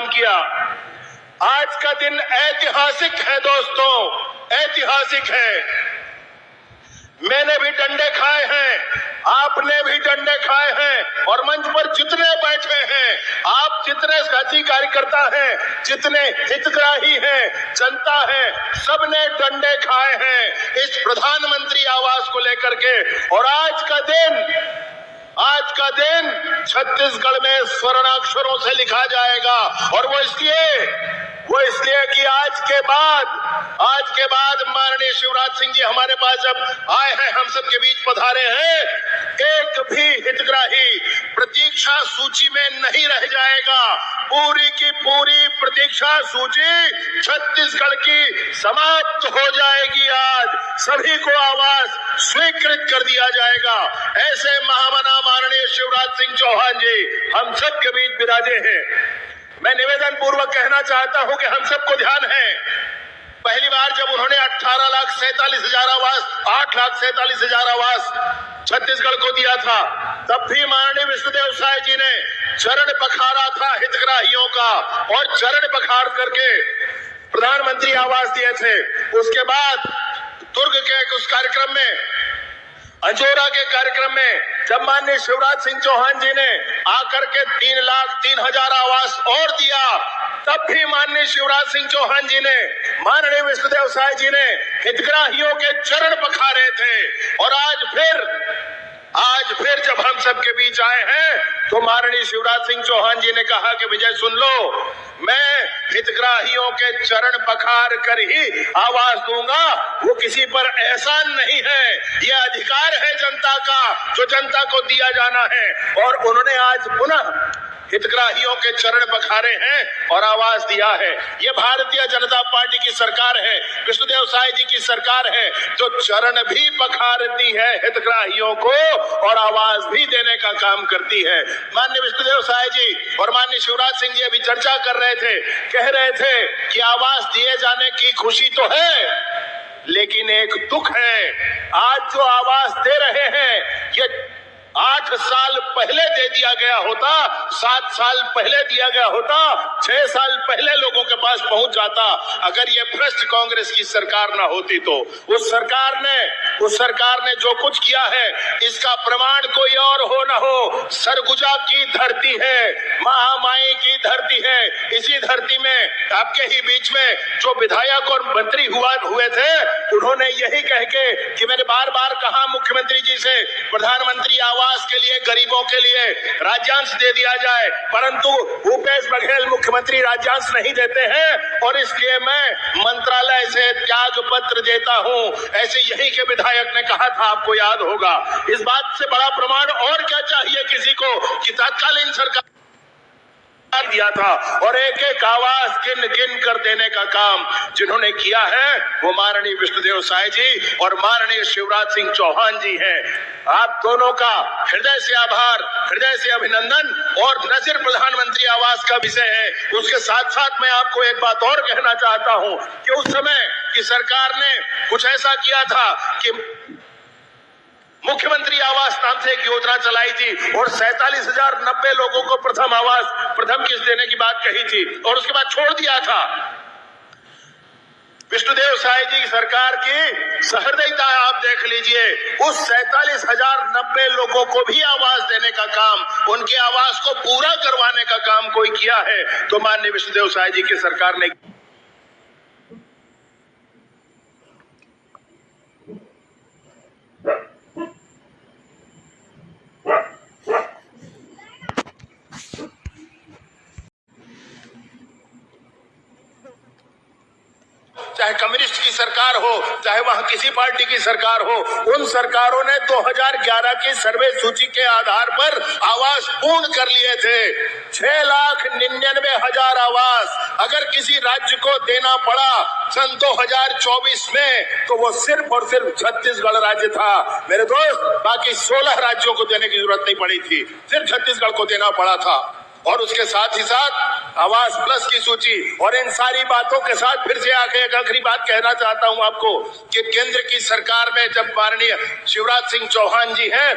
आह्वान किया। आज का दिन ऐतिहासिक है दोस्तों, ऐतिहासिक है। मैंने भी डंडे खाए हैं, आपने भी डंडे खाए हैं, और मंच पर जितने बैठे हैं, आप जितने साथी कार्यकर्ता हैं, जितने हितग्राही हैं, जनता है, सबने डंडे खाए हैं इस प्रधानमंत्री आवास को लेकर के। और आज का दिन छत्तीसगढ़ में स्वर्णाक्षरों से लिखा जाएगा। और वो इसलिए कि आज के बाद माननीय शिवराज सिंह जी हमारे पास जब आए हैं, हम सबके बीच पधारे हैं, एक भी हितग्राही प्रतीक्षा सूची में नहीं रह जाएगा। पूरी की पूरी प्रतीक्षा सूची छत्तीसगढ़ की समाप्त हो जाएगी। आज सभी को आवास स्वीकृत कर दिया जाएगा। ऐसे महामना माननीय शिवराज सिंह चौहान जी हम सबके बीच विराजे हैं। मैं निवेदन पूर्वक कहना चाहता हूं कि हम सबको ध्यान है, पहली बार जब उन्होंने 8,47,000 आवास छत्तीसगढ़ को दिया था, तब भी माननीय विष्णुदेव साय जी ने चरण पखारा था हितग्राहियों का, और चरण पखार करके प्रधानमंत्री आवास दिए थे। उसके बाद दुर्ग के उस कार्यक्रम में, अंजोरा के कार्यक्रम में, जब माननीय शिवराज सिंह चौहान जी ने आकर के 3,03,000 आवास और दिया, तब भी माननीय शिवराज सिंह चौहान जी ने, माननीय विष्णुदेव साय जी ने हितग्राहियों के चरण पखारे थे। और आज फिर जब हम सबके बीच आए हैं, तो माननीय शिवराज सिंह चौहान जी ने कहा कि विजय सुन लो, मैं हितग्राहियों के चरण पखार कर ही आवास दूंगा। वो किसी पर एहसान नहीं है, ये अधिकार है जनता का, जो जनता को दिया जाना है। और उन्होंने आज पुनः हितग्राहियों के चरण पखारे हैं और आवास दिया है। ये भारतीय जनता पार्टी की सरकार है, विष्णुदेव साय जी की सरकार है, जो चरण भी पखारती है हितग्राहियों को और आवास भी देने का काम करती है। माननीय विष्णुदेव साय जी और माननीय शिवराज सिंह जी अभी चर्चा कर रहे थे, कह रहे थे कि आवास दिए जाने की खुशी तो है, लेकिन एक दुख है। आज जो आवास दे रहे हैं, ये 8 साल पहले दे दिया गया होता, 7 साल पहले दिया गया होता, 6 साल पहले लोगों के पास पहुंच जाता। अगर ये भ्रष्ट कांग्रेस की सरकार ना होती तो उस सरकार ने जो कुछ किया है, इसका प्रमाण कोई और हो ना हो, सरगुजा की धरती है, महामाई की धरती है। इसी धरती में आपके ही बीच में जो विधायक और मंत्री हुए थे, उन्होंने यही कह के कि मैंने बार बार कहा मुख्यमंत्री जी से, प्रधानमंत्री आवास के लिए, गरीबों के लिए राज्यांश दे दिया जाए, परंतु भूपेश बघेल मुख्यमंत्री राज्यांश नहीं देते हैं, और इसलिए मैं मंत्रालय से त्याग पत्र देता हूं। ऐसे यही के विधायक ने कहा था, आपको याद होगा। इस बात से बड़ा प्रमाण और क्या चाहिए किसी को कि तत्कालीन सरकार दिया था, और एक एक आवास गिन कर देने का काम जिन्होंने किया है, वो माननीय विष्णुदेव साय जी और माननीय शिवराज सिंह चौहान जी हैं। आप दोनों का हृदय से आभार, हृदय से अभिनंदन। और न सिर्फ प्रधानमंत्री आवास का विषय है, उसके साथ साथ मैं आपको एक बात और कहना चाहता हूं कि उस समय की सरकार ने कुछ ऐसा किया था कि मुख्यमंत्री आवास नाम से एक योजना चलाई थी, और 47,090 लोगों को प्रथम किस्त देने की बात कही थी, और उसके बाद छोड़ दिया था। विष्णुदेव साय जी की सरकार की सहृदयता आप देख लीजिए, उस 47,090 लोगों को भी आवास देने का काम, उनके आवास को पूरा करवाने का काम कोई किया है तो माननीय विष्णुदेव साय जी की सरकार ने। चाहे कम्युनिस्ट की सरकार हो, चाहे वहां किसी पार्टी की सरकार हो, उन सरकारों ने 2011 की सर्वे सूची के आधार पर आवास पूर्ण कर लिए थे। 6,99,000 आवास अगर किसी राज्य को देना पड़ा सन 2024 में, तो वो सिर्फ और सिर्फ छत्तीसगढ़ राज्य था मेरे दोस्त। बाकी 16 राज्यों को देने की जरूरत नहीं पड़ी थी, सिर्फ छत्तीसगढ़ को देना पड़ा था। और उसके साथ ही साथ आवास प्लस की सूची, और इन सारी बातों के साथ फिर से आके एक आखिरी बात कहना चाहता हूं आपको कि केंद्र की सरकार में जब माननीय शिवराज सिंह चौहान जी हैं,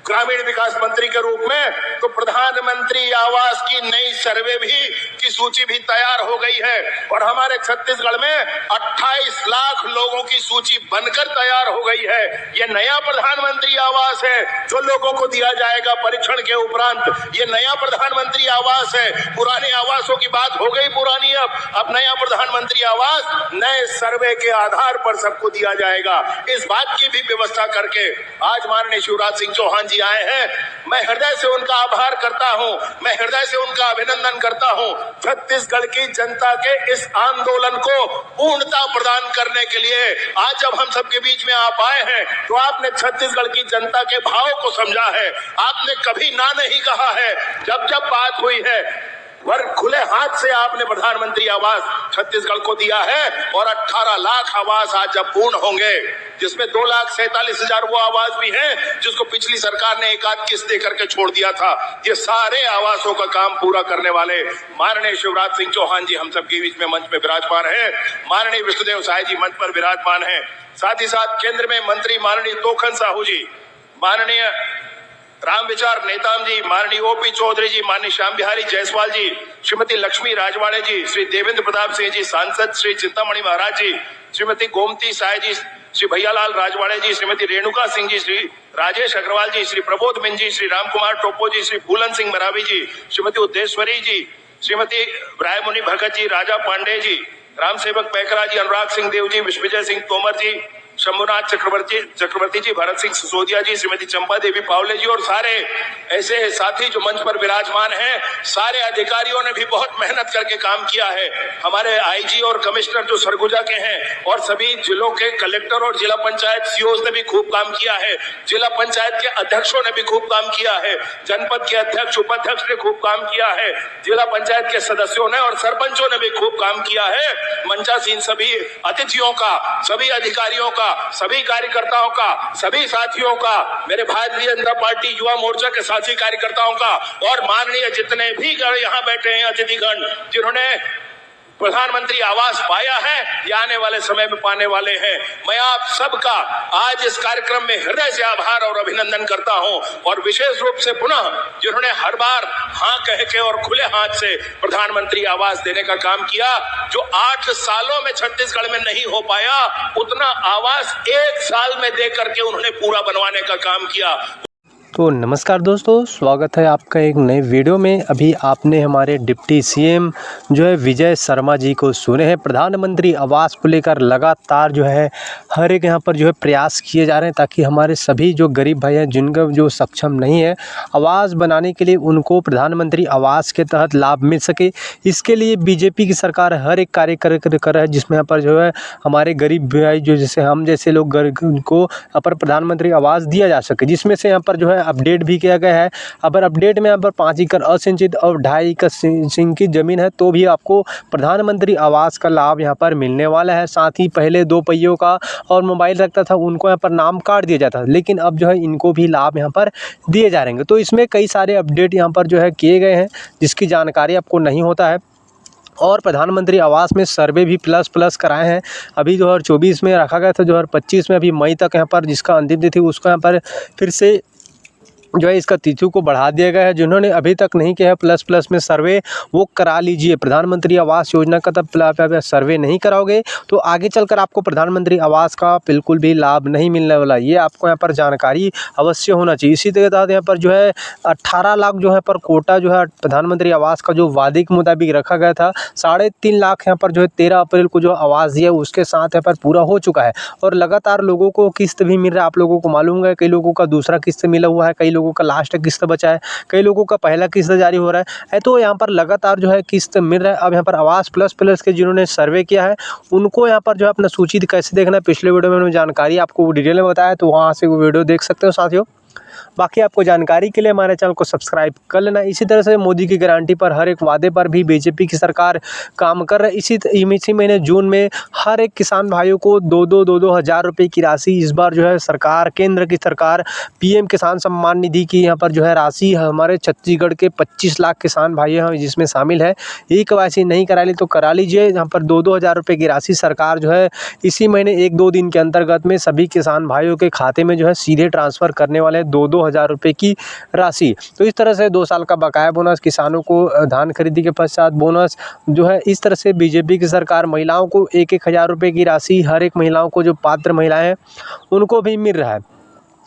ग्रामीण विकास मंत्री के रूप में, तो प्रधानमंत्री आवास की नई सर्वे भी की सूची भी तैयार हो गई है और हमारे छत्तीसगढ़ में 28 लाख लोगों की सूची बनकर तैयार हो गई है। ये नया प्रधानमंत्री आवास है जो लोगों को दिया जाएगा परीक्षण के उपरांत। ये नया प्रधानमंत्री आवास है। पुराने आवासों की बात हो गई पुरानी, अब नया प्रधानमंत्री आवास नए सर्वे के आधार पर सबको दिया जाएगा। इस बात की भी व्यवस्था करके आज माननीय शिवराज सिंह चौहान जी आए हैं। मैं हृदय से उनका आभार करता हूं, मैं हृदय से उनका अभिनंदन करता हूं। छत्तीसगढ़ की जनता के इस आंदोलन को पूर्णता प्रदान करने के लिए आज जब हम सबके बीच में आप आए हैं तो आपने छत्तीसगढ़ की जनता के भाव को समझा है। आपने कभी ना नहीं कहा है। जब जब बात हुई है वर्ग खुले हाथ से आपने प्रधानमंत्री आवास छत्तीसगढ़ को दिया है और 18 लाख आवास आज जब पूर्ण होंगे, जिसमें 2,47,000 वो आवास भी हैं जिसको पिछली सरकार ने एक आध किस्त दे करके छोड़ दिया था। ये सारे आवासों का काम पूरा करने वाले माननीय शिवराज सिंह चौहान जी हम सबके बीच में मंच में विराजमान है। माननीय विष्णुदेव साय जी मंच पर विराजमान है। साथ ही साथ केंद्र में मंत्री माननीय तोखन साहू जी, माननीय राम विचार नेताम जी, माननीय ओपी चौधरी जी, माननीय श्याम बिहारी जायसवाल जी, श्रीमती लक्ष्मी राजवाड़े जी, श्री देवेंद्र प्रताप सिंह जी, सांसद श्री चिंतामणि महाराज जी, श्रीमती गोमती साय जी, श्री भैयालाल राजवाड़े जी, श्रीमती रेणुका सिंह जी, श्री राजेश अग्रवाल जी, श्री प्रबोध मिन जी, श्री राम कुमार टोपो जी, श्री फूलन सिंह मरावी जी, श्रीमती उद्देश्वरी जी, श्रीमती रायमुनि भगत जी, राजा पांडे जी, राम सेवक पैकरा जी, अनुराग सिंह देव जी, विश्वविजय सिंह तोमर जी, शंभुनाथ चक्रवर्ती जी, भरत सिंह सिसोदिया जी, श्रीमती चंपा देवी पावले जी और सारे ऐसे साथी जो मंच पर विराजमान हैं। सारे अधिकारियों ने भी बहुत मेहनत करके काम किया है। हमारे आईजी और कमिश्नर जो सरगुजा के हैं और सभी जिलों के कलेक्टर और जिला पंचायत सीओ ने भी खूब काम किया है। जिला पंचायत के अध्यक्षों ने भी खूब काम किया है। जनपद के अध्यक्ष उपाध्यक्ष ने खूब काम किया है। जिला पंचायत के सदस्यों ने और सरपंचों ने भी खूब काम किया है। मंचासीन सभी अतिथियों का, सभी अधिकारियों का, सभी कार्यकर्ताओं का, सभी साथियों का, मेरे भारतीय जनता पार्टी युवा मोर्चा के साथी कार्यकर्ताओं का और माननीय जितने भी यहाँ बैठे हैं अतिथिगण जिन्होंने प्रधानमंत्री आवास पाया है या आने वाले समय में पाने वाले हैं, मैं आप सबका आज इस कार्यक्रम में हृदय से आभार और अभिनंदन करता हूं। और विशेष रूप से पुनः जिन्होंने हर बार हाँ कह के और खुले हाथ से प्रधानमंत्री आवास देने का काम किया, जो 8 सालों में छत्तीसगढ़ में नहीं हो पाया, उतना आवास 1 साल में दे करके उन्होंने पूरा बनवाने का काम किया। तो नमस्कार दोस्तों, स्वागत है आपका एक नए वीडियो में। अभी आपने हमारे डिप्टी सीएम जो है विजय शर्मा जी को सुने हैं। प्रधानमंत्री आवास को लेकर लगातार जो है हर एक यहाँ पर जो है प्रयास किए जा रहे हैं ताकि हमारे सभी जो गरीब भाई हैं जिनका जो सक्षम नहीं है आवास बनाने के लिए उनको प्रधानमंत्री आवास के तहत लाभ मिल सके। इसके लिए बीजेपी की सरकार हर एक कार्य कर रहा है जिसमें यहाँ पर जो है हमारे गरीब भाई जो जैसे हम जैसे लोग को पर प्रधानमंत्री आवास दिया जा सके, जिसमें से यहाँ पर जो है अपडेट भी किया गया है। अगर अपडेट में यहाँ पर 5 एकड़ असिंचित और 2.5 एकड़ सिंचित जमीन है तो भी आपको प्रधानमंत्री आवास का लाभ यहाँ पर मिलने वाला है। साथ ही पहले 2 पहियों का और मोबाइल रखता था उनको यहाँ पर नाम काट दिया जाता था, लेकिन अब जो है इनको भी लाभ यहाँ पर दिए जा रहे हैं। तो इसमें कई सारे अपडेट यहाँ पर जो है किए गए हैं जिसकी जानकारी आपको नहीं होता है। और प्रधानमंत्री आवास में सर्वे भी प्लस कराए हैं। अभी 2024 में रखा गया था, 2025 में अभी मई तक यहाँ पर जिसका अंतिम तिथि उसको यहाँ पर फिर से जो है इसका तिथि को बढ़ा दिया गया है। जिन्होंने अभी तक नहीं किया है प्लस में सर्वे वो करा लीजिए। प्रधानमंत्री आवास योजना का तब सर्वे नहीं कराओगे तो आगे चलकर आपको प्रधानमंत्री आवास का बिल्कुल भी लाभ नहीं मिलने वाला। ये आपको यहाँ पर जानकारी अवश्य होना चाहिए। इसी के तहत यहाँ पर जो है 18 लाख जो है पर कोटा जो है प्रधानमंत्री आवास का जो वादे के मुताबिक रखा गया था, 3.5 लाख यहाँ पर जो है 13 अप्रैल को जो आवास दिया उसके साथ यहाँ पर पूरा हो चुका है और लगातार लोगों को किस्त भी मिल रहा है। आप लोगों को मालूम है कई लोगों का दूसरा किस्त मिला हुआ है, कई लोगों का लास्ट किस्त बचा है, कई लोगों का पहला किस्त जारी हो रहा है। तो यहाँ पर लगातार जो है किस्त मिल रहा है। अब यहाँ पर आवास प्लस के जिन्होंने सर्वे किया है उनको यहाँ पर जो है अपना सूची कैसे देखना है, पिछले वीडियो में मैंने जानकारी आपको डिटेल में बताया, तो वहाँ से वो वीडियो देख सकते हो साथियों। बाकी आपको जानकारी के लिए हमारे चैनल को सब्सक्राइब कर लेना। इसी तरह से मोदी की गारंटी पर हर एक वादे पर भी बीजेपी की सरकार काम कर रही है। इसी महीने जून में हर एक किसान भाइयों को 2 हज़ार रुपये की राशि इस बार जो है सरकार, केंद्र की सरकार पीएम किसान सम्मान निधि की यहाँ पर जो है राशि हमारे छत्तीसगढ़ के 25 लाख किसान भाई हैं जिसमें शामिल है। KYC नहीं करा ली तो करा लीजिए। यहाँ पर 2 हज़ार रुपये की राशि सरकार जो है इसी महीने 1-2 दिन के अंतर्गत में सभी किसान भाइयों के खाते में जो है सीधे ट्रांसफ़र करने वाले हैं। 2 2-2 हज़ार रुपये की राशि। तो इस तरह से 2 साल का बकाया बोनस, किसानों को धान खरीदी के पश्चात बोनस जो है, इस तरह से बीजेपी की सरकार महिलाओं को 1-1 हज़ार रुपये की राशि हर एक महिलाओं को, जो पात्र महिलाएं हैं उनको भी मिल रहा है।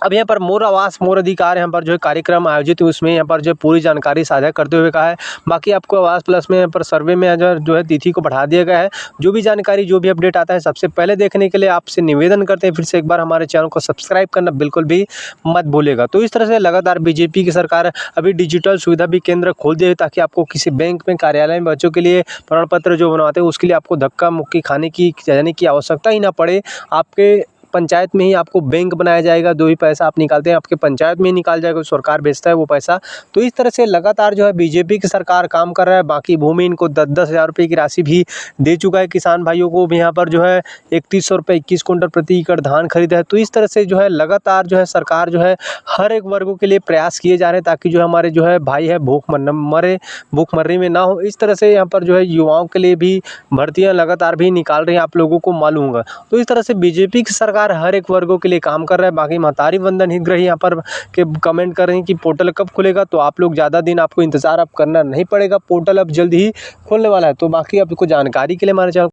अब यहाँ पर मोर आवास मोर अधिकार यहाँ पर जो है कार्यक्रम आयोजित हुए, उसमें यहाँ पर जो पूरी जानकारी साझा करते हुए कहा है। बाकी आपको आवास प्लस में यहाँ पर सर्वे में जो है तिथि को बढ़ा दिया गया है। जो भी जानकारी, जो भी अपडेट आता है सबसे पहले देखने के लिए आपसे निवेदन करते हैं फिर से एक बार हमारे चैनल को सब्सक्राइब करना बिल्कुल भी मत भूलिएगा। तो इस तरह से लगातार बीजेपी की सरकार अभी डिजिटल सुविधा भी केंद्र खोल दिए, ताकि आपको किसी बैंक में, कार्यालय में बच्चों के लिए प्रमाण पत्र जो बनवाते हैं उसके लिए आपको धक्का मुक्की खाने की, जाने की आवश्यकता ही ना पड़े। आपके पंचायत में ही आपको बैंक बनाया जाएगा, जो भी पैसा आप निकालते हैं आपके पंचायत में ही निकाल जाएगा, सरकार भेजता है वो पैसा। तो इस तरह से लगातार जो है बीजेपी की सरकार काम कर रहा है। बाकी भूमि इनको 10-10 हज़ार रुपये की राशि भी दे चुका है किसान भाइयों को भी। यहाँ पर जो है 3100 रुपये 21 कुंटल प्रति एकड़ धान खरीदा है। तो इस तरह से जो है लगातार जो है सरकार जो है हर एक वर्गों के लिए प्रयास किए जा रहे हैं, ताकि जो हमारे जो है भाई है भूखमरी में ना हो। इस तरह से यहाँ पर जो है युवाओं के लिए भी भर्तियाँ लगातार भी निकाल रही हैं, आप लोगों को मालूम होगा। तो इस तरह से बीजेपी की सरकार हर एक वर्गों के लिए काम कर रहा है। बाकी महतारी वंदन हितग्राही यहाँ पर के कमेंट कर रहे हैं कि पोर्टल कब खुलेगा, तो आप लोग ज़्यादा दिन आपको इंतज़ार अब करना नहीं पड़ेगा, पोर्टल अब जल्द ही खुलने वाला है। तो बाकी आपको जानकारी के लिए हमारे चैनल